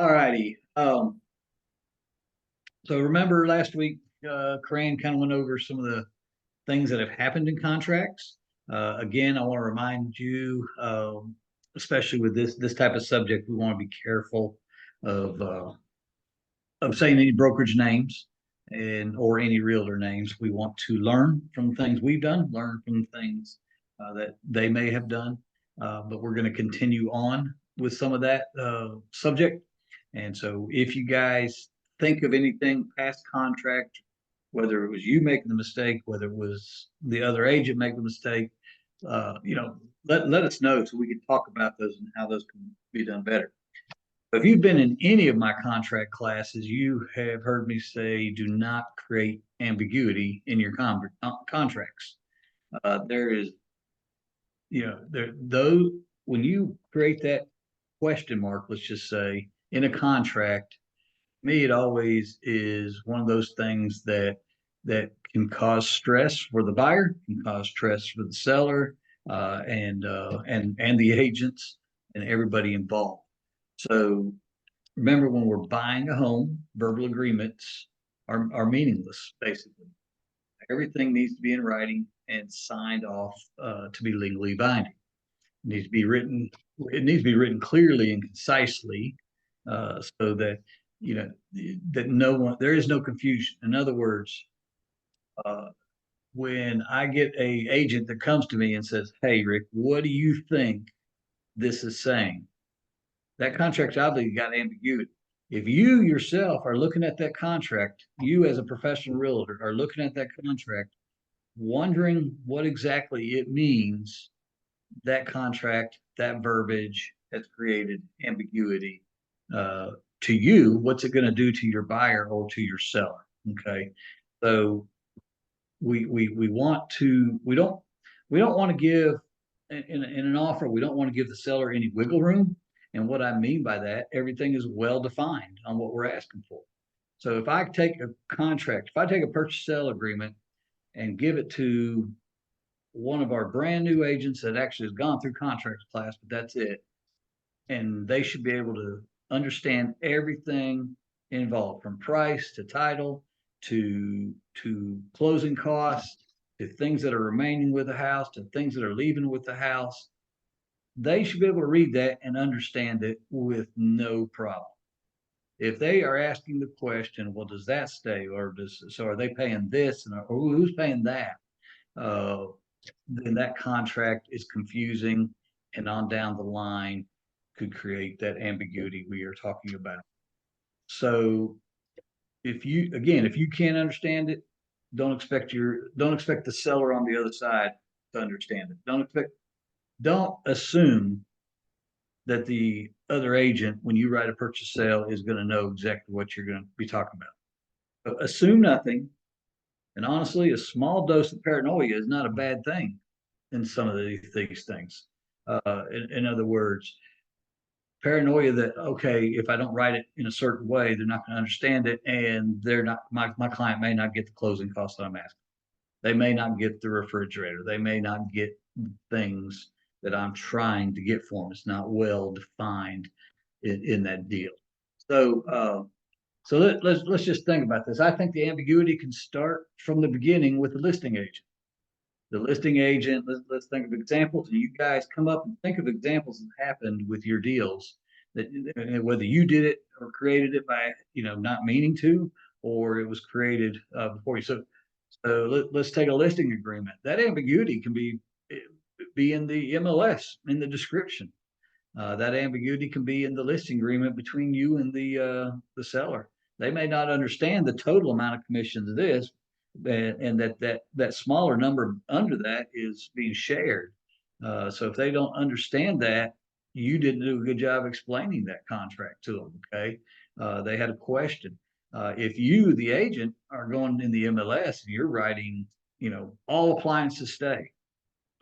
All righty. So remember last week, Corinne kind of went over some of the things that have happened in contracts. Again, I want to remind you, especially with this type of subject, we want to be careful of uh, of saying any brokerage names and or any realtor names. We want to learn from things we've done, learn from things that they may have done. But we're going to continue on with some of that subject. And so, if you guys think of anything past contract, whether it was you making the mistake, whether it was the other agent making the mistake, let us know so we can talk about those and how those can be done better. If you've been in any of my contract classes, you have heard me say, do not create ambiguity in your contracts. There is, those, when you create that question mark, let's just say, in a contract, me, it always is one of those things that can cause stress for the buyer, can cause stress for the seller, and the agents and everybody involved. So remember, when we're buying a home, verbal agreements are meaningless, basically. Everything needs to be in writing and signed off to be legally binding. It needs to be written. It needs to be written clearly and concisely, so that you know that no one there is no confusion. In other words, uh, when I get a agent that comes to me and says, "Hey, Rick, what do you think this is saying?" That contract's obviously got ambiguity. If you yourself are looking at that contract, you as a professional realtor are looking at that contract, wondering what exactly it means, that contract, that verbiage has created ambiguity. Uh, to you, what's it going to do to your buyer or to your seller? Okay. So we want to, we don't want to give in an offer, we don't want to give the seller any wiggle room. And what I mean by that, everything is well defined on what we're asking for. So if I take a contract, if I take a purchase sale agreement and give it to one of our brand new agents that actually has gone through contracts class, but that's it. And they should be able to understand everything involved, from price to title to closing costs to things that are remaining with the house to things that are leaving with the house. They should be able to read that and understand it with no problem. If they are asking the question, well, does that stay, or does so are they paying this, and or who's paying that? Uh, then that contract is confusing, and on down the line could create that ambiguity we are talking about. So if you can't understand it, don't expect the seller on the other side to understand it. Don't assume that the other agent, when you write a purchase sale, is going to know exactly what you're going to be talking about. So assume nothing. And honestly, a small dose of paranoia is not a bad thing in some of these things. In other words, paranoia that, okay, if I don't write it in a certain way, they're not going to understand it, and they're not my client may not get the closing costs that I'm asking. They may not get the refrigerator. They may not get things that I'm trying to get for them. It's not well defined in that deal. So let's just think about this. I think the ambiguity can start from the beginning with the listing agent. The listing agent, let's think of examples, and you guys come up and think of examples that happened with your deals, that whether you did it or created it by not meaning to, or it was created before you. So let's take a listing agreement. That ambiguity can be in the MLS in the description. That ambiguity can be in the listing agreement between you and the seller. They may not understand the total amount of commissions it is, and that smaller number under that is being shared. So if they don't understand that, you didn't do a good job explaining that contract to them. Okay, they had a question. If you, the agent, are going in the MLS and you're writing, all appliances stay.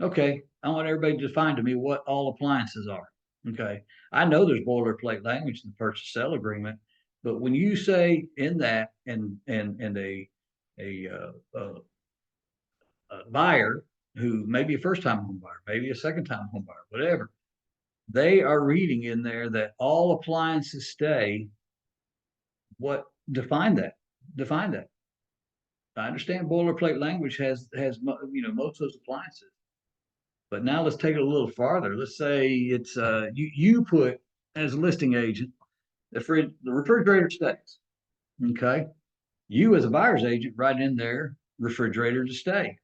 Okay, I want everybody to define to me what all appliances are. Okay, I know there's boilerplate language in the purchase sale agreement, but when you say in that and a, a buyer who may be a first time home buyer, maybe a second time home buyer, whatever, they are reading in there that all appliances stay. What define that? Define that. I understand boilerplate language has most of those appliances, but now let's take it a little farther. Let's say it's you put as a listing agent the refrigerator stays. Okay, you as a buyer's agent write in there refrigerator to stay.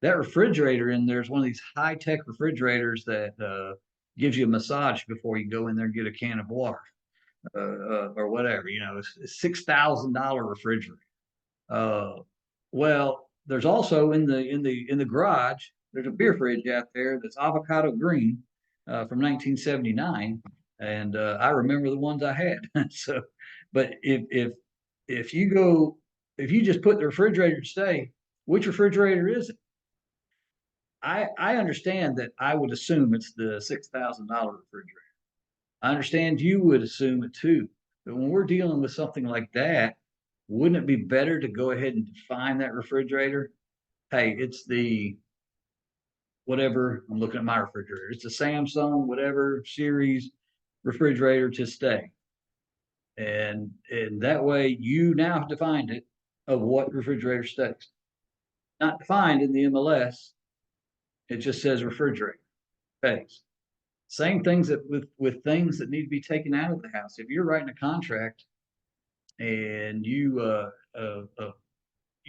That refrigerator in there is one of these high tech refrigerators that gives you a massage before you go in there and get a can of water or whatever. It's a $6,000 refrigerator. Well, there's also in the garage, there's a beer fridge out there that's avocado green from 1979, and I remember the ones I had. So, but if you go if you just put the refrigerator to stay, which refrigerator is it? I understand that I would assume it's the $6,000 refrigerator. I understand you would assume it too. But when we're dealing with something like that, wouldn't it be better to go ahead and define that refrigerator? Hey, it's the whatever. I'm looking at my refrigerator. It's a Samsung, whatever series refrigerator to stay. And that way you now have defined it of what refrigerator stays. Not defined in the MLS. It just says refrigerator stays. Same things that with things that need to be taken out of the house. If you're writing a contract and you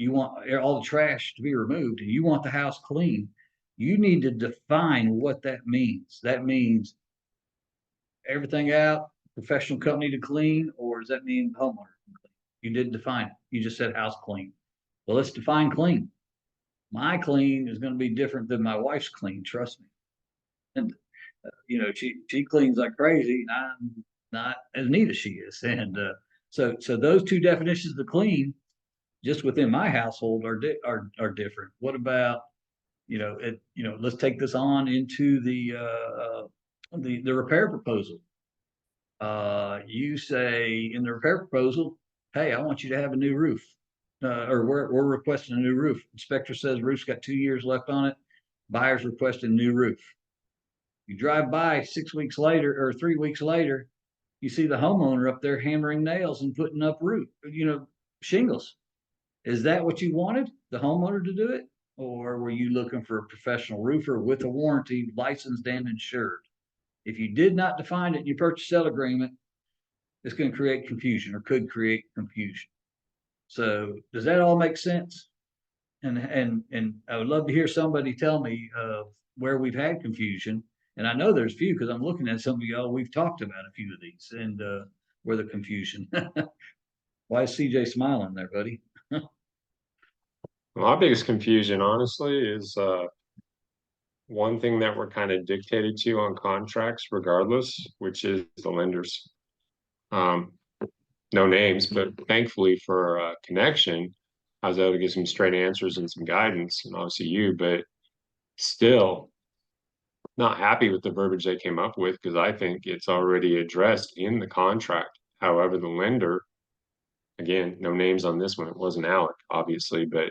want all the trash to be removed and you want the house clean, you need to define what that means. That means everything out, professional company to clean, or does that mean homeowner can clean? You didn't define it. You just said house clean. Well, let's define clean. My clean is going to be different than my wife's clean. Trust me. And she cleans like crazy, and I'm not as neat as she is. And so those two definitions of clean, just within my household, are different. What about let's take this on into the repair proposal. You say in the repair proposal, hey, I want you to have a new roof, or we're requesting a new roof. Inspector says roof's got 2 years left on it. Buyer's requesting a new roof. You drive by 6 weeks later or 3 weeks later, you see the homeowner up there hammering nails and putting up shingles. Is that what you wanted, the homeowner to do it? Or were you looking for a professional roofer with a warranty, licensed and insured? If you did not define it in your purchase sale agreement, it's going to create confusion or could create confusion. So does that all make sense? And I would love to hear somebody tell me where we've had confusion. And I know there's a few because I'm looking at some of y'all. We've talked about a few of these and where the confusion. Why is CJ smiling there, buddy? My biggest confusion, honestly, is one thing that we're kind of dictated to on contracts, regardless, which is the lenders. Um, no names, but thankfully for connection, I was able to get some straight answers and some guidance, and obviously you, but still not happy with the verbiage they came up with because I think it's already addressed in the contract. However, the lender, again, no names on this one, it wasn't Alec, obviously, but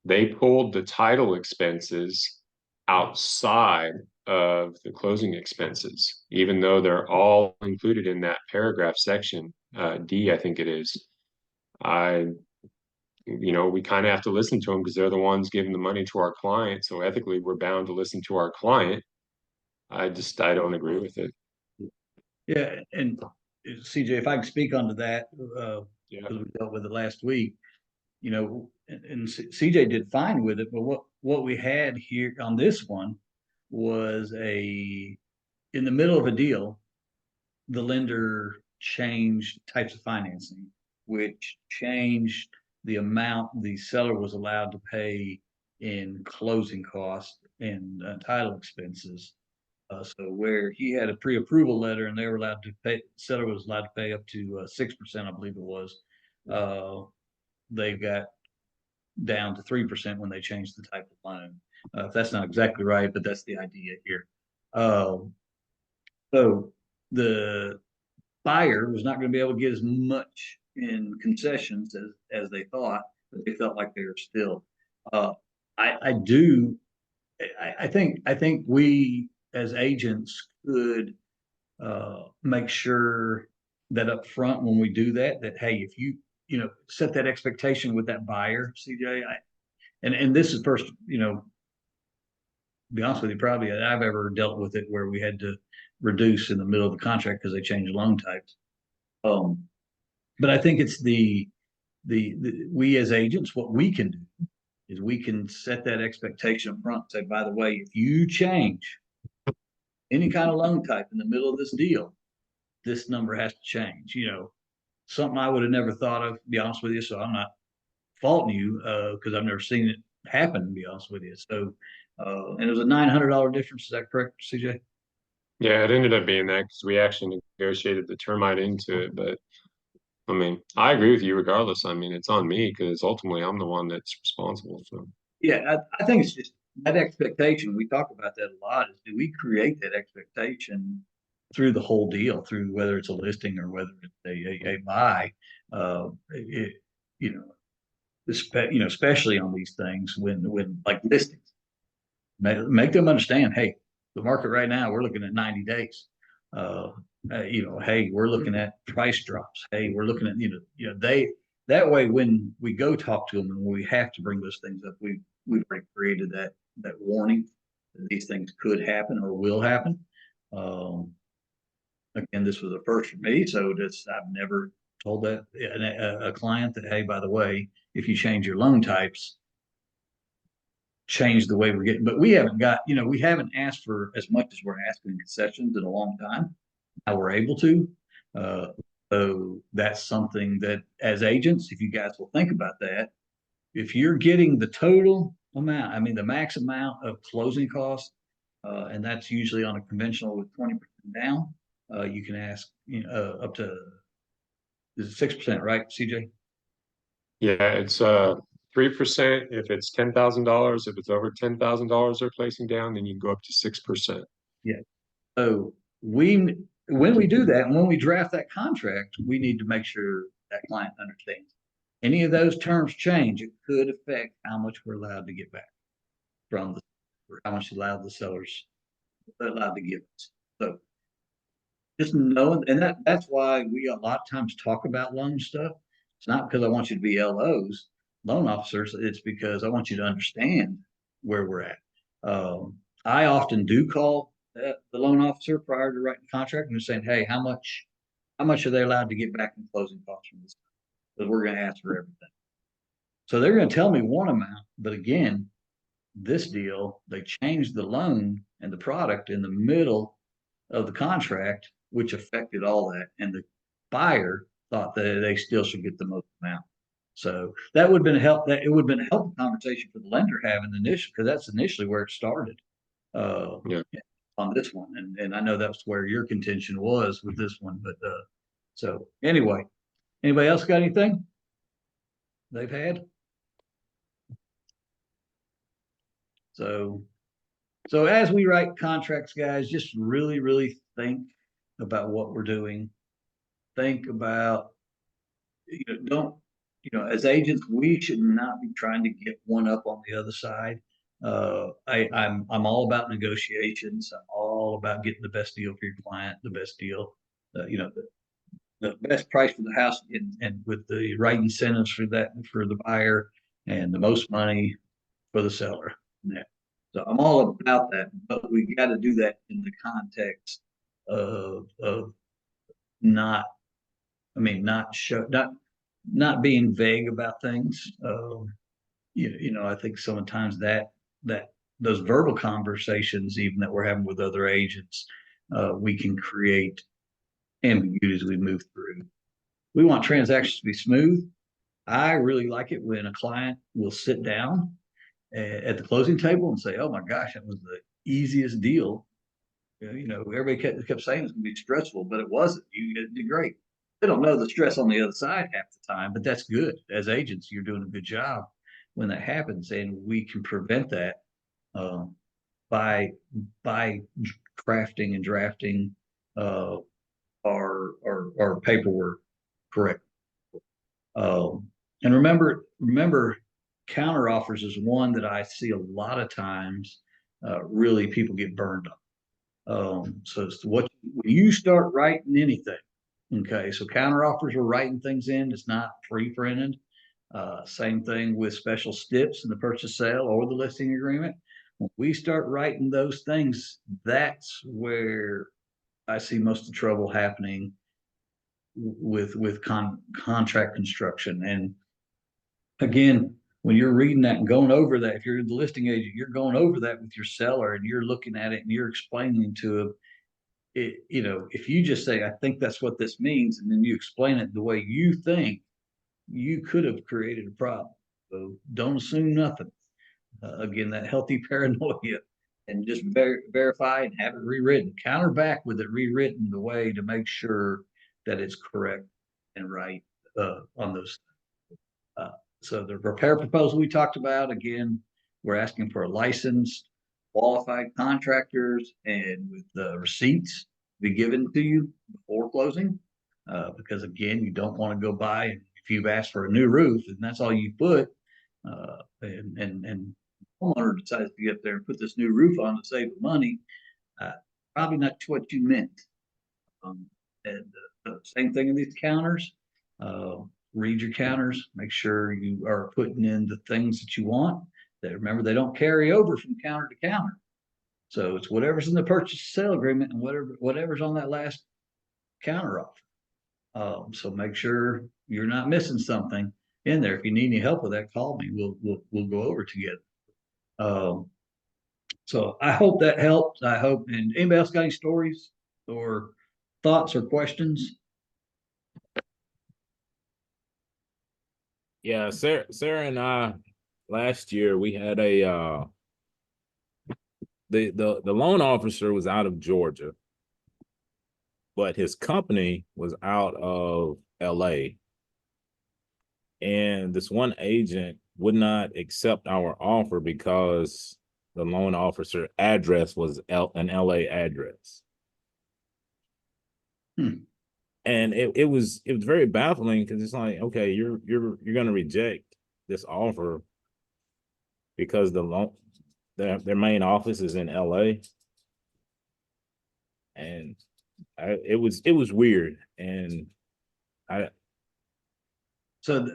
they pulled the title expenses outside of the closing expenses, even though they're all included in that paragraph section, D, I think it is. I, we kind of have to listen to them because they're the ones giving the money to our client. So ethically, we're bound to listen to our client. I don't agree with it. Yeah, and CJ, if I can speak onto that, Yeah. because we dealt with it last week, and CJ did fine with it, but what we had here on this one was in the middle of a deal, the lender changed types of financing, which changed the amount the seller was allowed to pay in closing costs and title expenses. So where he had a pre-approval letter and they were allowed to pay, seller was allowed to pay up to 6%, I believe it was. They got down to 3% when they changed the type of loan. That's not exactly right, but that's the idea here. So the buyer was not going to be able to get as much in concessions as they thought, but they felt like they were still. Uh, I do. I think we as agents could make sure that up front when we do that, that hey, if you set that expectation with that buyer, CJ, and this is first, be honest with you, probably I've ever dealt with it where we had to reduce in the middle of the contract because they changed loan types. Um, but I think it's the we as agents, what we can do is we can set that expectation up front. Say, by the way, if you change any kind of loan type in the middle of this deal, this number has to change. Something I would have never thought of, to be honest with you. So I'm not faulting you because I've never seen it happen, to be honest with you. So, and it was a $900 difference. Is that correct, CJ? Yeah, it ended up being that because we actually negotiated the termite into it. But I mean, I agree with you regardless. I mean, it's on me because ultimately I'm the one that's responsible. So Yeah, I think it's just that expectation. We talk about that a lot. Is do we create that expectation through the whole deal, through whether it's a listing or whether it's a buy? It, you know, especially on these things when like listings, make them understand. Hey, the market right now, we're looking at 90 days. Uh, hey, we're looking at price drops. Hey, we're looking at they that way when we go talk to them and we have to bring those things up, we've already created that warning that these things could happen or will happen. Um, Again, this was a first for me, so I've never told that a client that hey, by the way, if you change your loan types, change the way we're getting. But we haven't asked for as much as we're asking concessions in a long time. Now we're able to. Uh, so that's something that as agents, if you guys will think about that, if you're getting the total amount, I mean, the max amount of closing costs, and that's usually on a conventional with 20% down, you can ask up to, is it 6%, right, CJ? yeah, it's 3% if it's $10,000. If it's over $10,000 they're placing down, then you can go up to 6%. Yeah. So when we do that, and when we draft that contract, we need to make sure that client understands. Any of those terms change, it could affect how much we're allowed to get back from or how much allowed the sellers allowed to give us. So just knowing, and that's why we a lot of times talk about loan stuff. It's not because I want you to be LOs, loan officers. It's because I want you to understand where we're at. I often do call the loan officer prior to writing the contract and saying, "Hey, how much are they allowed to get back in closing costs from this? Because we're going to ask for everything." So they're going to tell me one amount, but again, this deal they changed the loan and the product in the middle of the contract, which affected all that. And the buyer thought that they still should get the most amount. So that would have been a help. That it would have been a helpful conversation for the lender having initially, because that's initially where it started uh, Yeah. on this one. And I know that's where your contention was with this one. But so anyway, anybody else got anything they've had? So so as we write contracts, guys, just really, really think about what we're doing. Think about don't as agents we should not be trying to get one up on the other side. I'm all about negotiations. I'm all about getting the best deal for your client, the best deal, the best price for the house, and with the right incentives for that for the buyer, and the most money for the seller. Yeah. So I'm all about that, but we got to do that in the context of not, I mean, not being vague about things. I think sometimes that those verbal conversations, even that we're having with other agents, we can create ambiguity as we move through. We want transactions to be smooth. I really like it when a client will sit down at the closing table and say, "Oh my gosh, that was the easiest deal." Everybody kept saying it's going to be stressful, but it wasn't. You did great. They don't know the stress on the other side half the time, but that's good. As agents, you're doing a good job when that happens, and we can prevent that uh, by by crafting and drafting uh, our paperwork correct. And remember, counter offers is one that I see a lot of times. Really, people get burned on. So it's what when you start writing anything, okay. So counter offers are writing things in. It's not pre-printed. Same thing with special steps in the purchase sale or the listing agreement. When we start writing those things, that's where I see most of the trouble happening with contract construction. And again, when you're reading that and going over that, if you're the listing agent, you're going over that with your seller and you're looking at it and you're explaining to them it, if you just say, I think that's what this means, and then you explain it the way you think, you could have created a problem. So don't assume nothing. Again, that healthy paranoia and just verify and have it rewritten. Counter back with it rewritten the way to make sure that it's correct and right on those. Uh, so the repair proposal we talked about, again, we're asking for a licensed, qualified contractors and with the receipts be given to you before closing. Because again, you don't want to go by and if you've asked for a new roof and that's all you put, and homeowner decides to get there and put this new roof on to save money, uh, probably not what you meant. Um, and same thing in these counters. Uh, Read your counters. Make sure you are putting in the things that you want. That remember they don't carry over from counter to counter. So it's whatever's in the purchase sale agreement and whatever's on that last counter offer. So make sure you're not missing something in there. If you need any help with that, call me. We'll go over together. Um, so I hope that helps. I hope. And anybody else got any stories or thoughts or questions? Yeah, Sarah and I last year we had a the loan officer was out of Georgia, but his company was out of LA. And this one agent would not accept our offer because the loan officer address was an LA address. Hmm. And it was very baffling because it's like, okay, you're gonna reject this offer because the loan their main office is in LA. And it was weird. And I So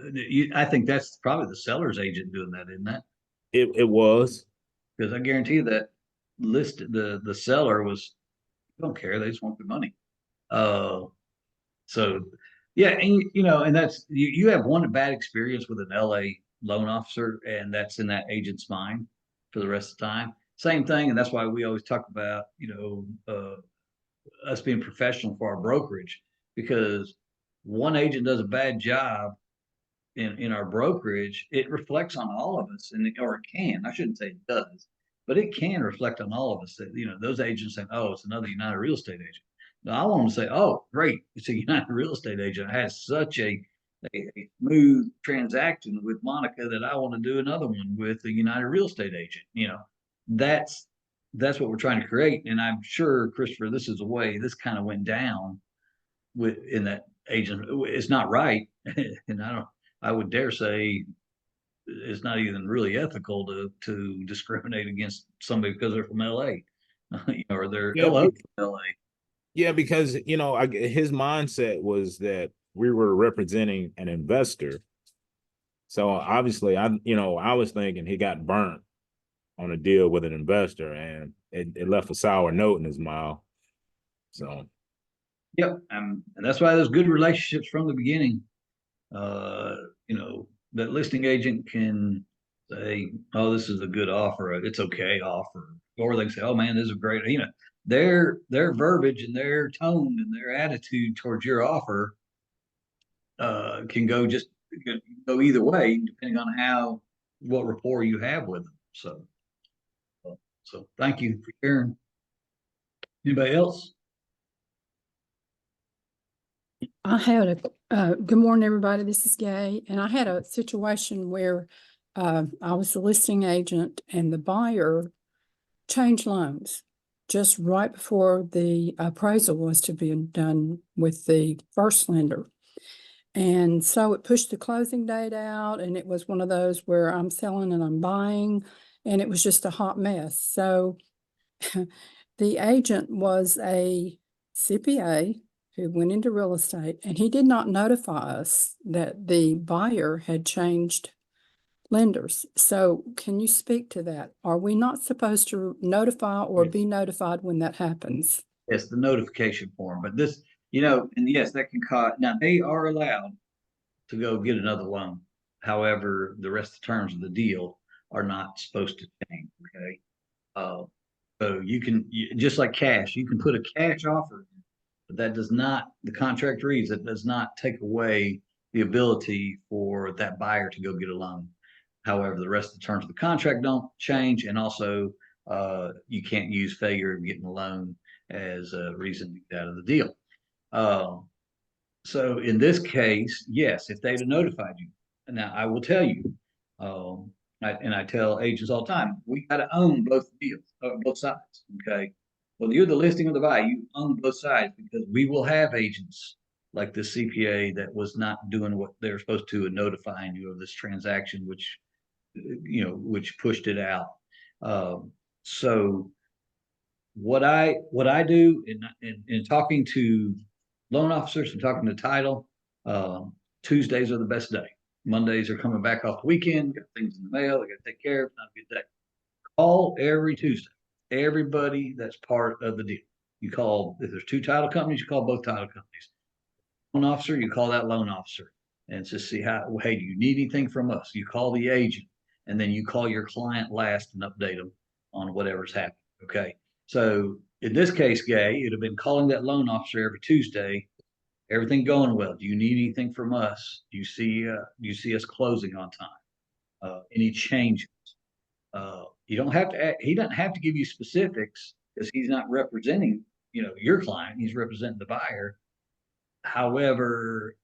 I think that's probably the seller's agent doing that, isn't that? it was. Because I guarantee you that the seller was don't care. They just want their money. Uh, so yeah, and and that's you have one bad experience with an LA loan officer, and that's in that agent's mind for the rest of the time. Same thing, and that's why we always talk about us being professional for our brokerage because one agent does a bad job in our brokerage, it reflects on all of us, and or it can. I shouldn't say it does, but it can reflect on all of us. That those agents saying, "Oh, it's another United Real Estate agent." Now, I want them to say, "Oh, great, it's a United Real Estate agent. It has such a smooth transaction with Monica that I want to do another one with a United Real Estate agent." That's that's what we're trying to create, and I'm sure, Christopher, this is the way this kind of went down with in that agent. It's not right, and I would dare say it's not even really ethical to discriminate against somebody because they're from LA, or they're Yeah, LO from LA. yeah, because his mindset was that we were representing an investor. So obviously, I was thinking he got burnt on a deal with an investor, and it left a sour note in his mouth. So Yep, and that's why there's good relationships from the beginning. That listing agent can say, "Oh, this is a good offer. It's okay offer," or they can say, "Oh man, this is a great." Their verbiage and their tone and their attitude towards your offer can go either way depending on what rapport you have with them. So thank you for sharing. Anybody else? I had good morning, everybody. This is Gay, and I had a situation where I was the listing agent and the buyer changed loans just right before the appraisal was to be done with the first lender. And so it pushed the closing date out, and it was one of those where I'm selling and I'm buying, and it was just a hot mess. So the agent was a CPA who went into real estate, and he did not notify us that the buyer had changed lenders. So can you speak to that? Are we not supposed to notify or Yes. be notified when that happens? It's the notification form, but this, and yes, that can cause, now they are allowed to go get another loan. However, the rest of the terms of the deal are not supposed to change, okay? So just like cash, you can put a cash offer, but that does not, the contract reads, it does not take away the ability for that buyer to go get a loan. However, the rest of the terms of the contract don't change, and also you can't use failure of getting a loan as a reason to get out of the deal. So in this case, yes, if they'd have notified you, now I will tell you, I tell agents all the time, we got to own both deals, both sides. Okay. Well, you're the listing of the buy, you own both sides, because we will have agents like the CPA that was not doing what they're supposed to and notifying you of this transaction, which pushed it out. So what I do in talking to loan officers and talking to title, Tuesdays are the best day. Mondays are coming back off the weekend, got things in the mail, they got to take care of. Not a good day. Call every Tuesday. Everybody that's part of the deal. You call, if there's two title companies, you call both title companies. Loan officer, you call that loan officer and just see how, hey, do you need anything from us? You call the agent, and then you call your client last and update them on whatever's happening. Okay. So in this case, Gay, it'd have been calling that loan officer every Tuesday. Everything going well? Do you need anything from us? Do you see us closing on time? Any changes? You don't have to. He doesn't have to give you specifics because he's not representing, your client. He's representing the buyer. However,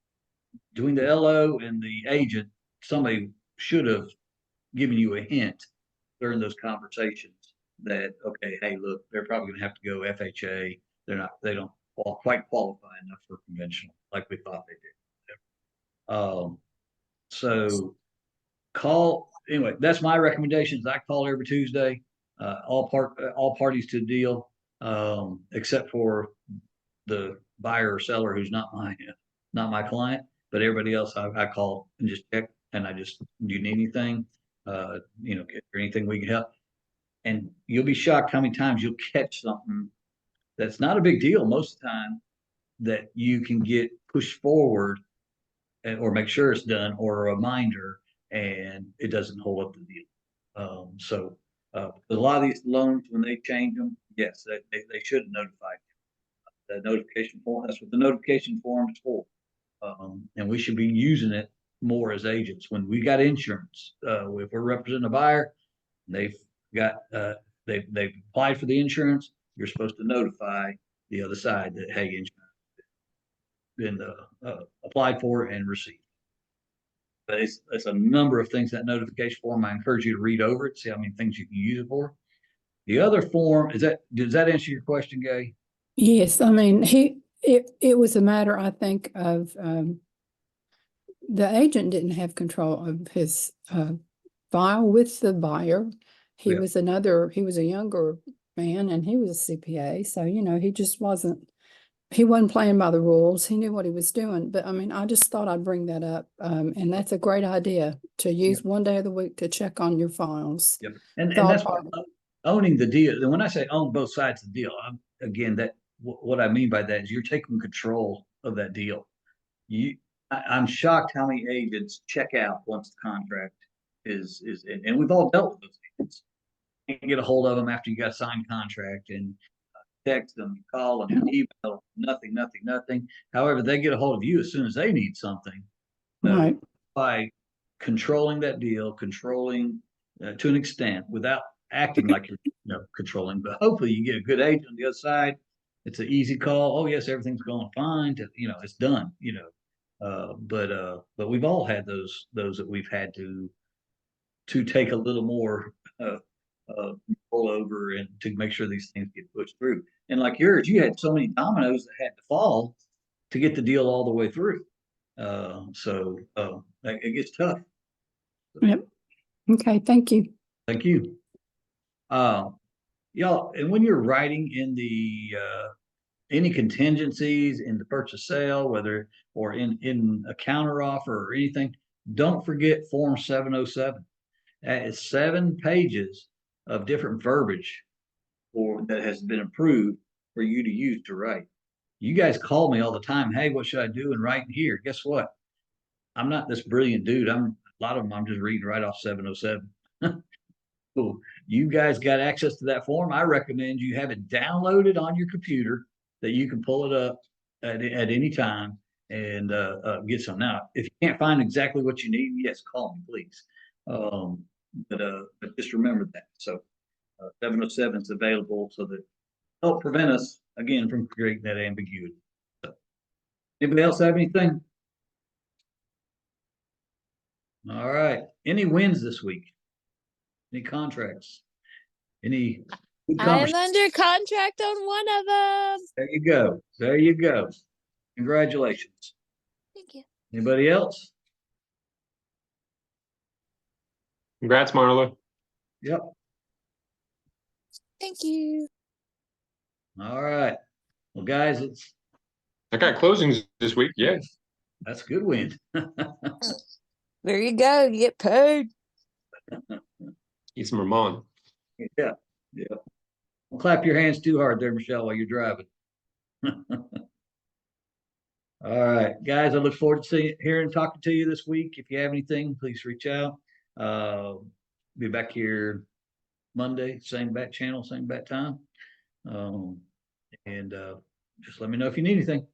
between the LO and the agent, somebody should have given you a hint during those conversations that, okay, hey, look, they're probably going to have to go FHA. They don't quite qualify enough for conventional like we thought they did. So anyway, that's my recommendations. I call every Tuesday, all parties to the deal, except for the buyer or seller who's not my client, but everybody else I call and just check, and do you need anything? Is there anything we can help? And you'll be shocked how many times you'll catch something that's not a big deal most of the time that you can get pushed forward or make sure it's done or a reminder, and it doesn't hold up the deal. So a lot of these loans, when they change them, yes, they should notify you. The notification form, that's what the notification form is for. And we should be using it more as agents. When we got insurance, if we're representing a buyer, they've got they've applied for the insurance, you're supposed to notify the other side that, hey, insurance been applied for and received. But it's a number of things, that notification form. I encourage you to read over it, see how many things you can use it for. The other form does that answer your question, Gay? Yes, I mean, it was a matter, I think, of the agent didn't have control of his file with the buyer. He Yeah. was a younger man, and he was a CPA. So, he wasn't playing by the rules. He knew what he was doing. But I mean, I just thought I'd bring that up. And that's a great idea to use one day of the week to check on your files. Yep. And that's what owning the deal. And when I say own both sides of the deal, what I mean by that is you're taking control of that deal. I'm shocked how many agents check out once the contract is, and we've all dealt with those agents. You can't get a hold of them after you got a signed contract, and text them, call them, email, nothing. However, they get a hold of you as soon as they need something. Right. By controlling that deal, controlling to an extent without acting like you're controlling, but hopefully you get a good agent on the other side. It's an easy call. Oh yes, everything's going fine. It's done. But we've all had those that we've had to take a little more control over and to make sure these things get pushed through. And like yours, you had so many dominoes that had to fall to get the deal all the way through. So it gets tough. Yep. Okay. Thank you. Thank you. y'all, and when you're writing in the any contingencies in the purchase sale, whether or in a counter offer or anything, don't forget Form 707. That is 7 pages of different verbiage or that has been approved for you to use to write. You guys call me all the time. Hey, what should I do and write in here? Guess what? I'm not this brilliant dude. A lot of them I'm just reading right off 707. Cool. You guys got access to that form. I recommend you have it downloaded on your computer that you can pull it up at any time and get some. Now, if you can't find exactly what you need, yes, call me, please. But just remember that. So 707 is available so that help prevent us again from creating that ambiguity. So, anybody else have anything? All right. Any wins this week? Any contracts? Any good I am conversations? under contract on one of them. There you go. There you go. Congratulations. Thank you. Anybody else? Congrats, Marla. Yep. Thank you. All right. Well, guys, I got closings this week. Yeah. that's a good win. There you go. You get paid. Eat some Ramon. Yeah. Yeah. Don't clap your hands too hard there, Michelle, while you're driving. All right, guys, I look forward to hearing and talking to you this week. If you have anything, please reach out. Be back here Monday, same bat channel, same bat time. And just let me know if you need anything.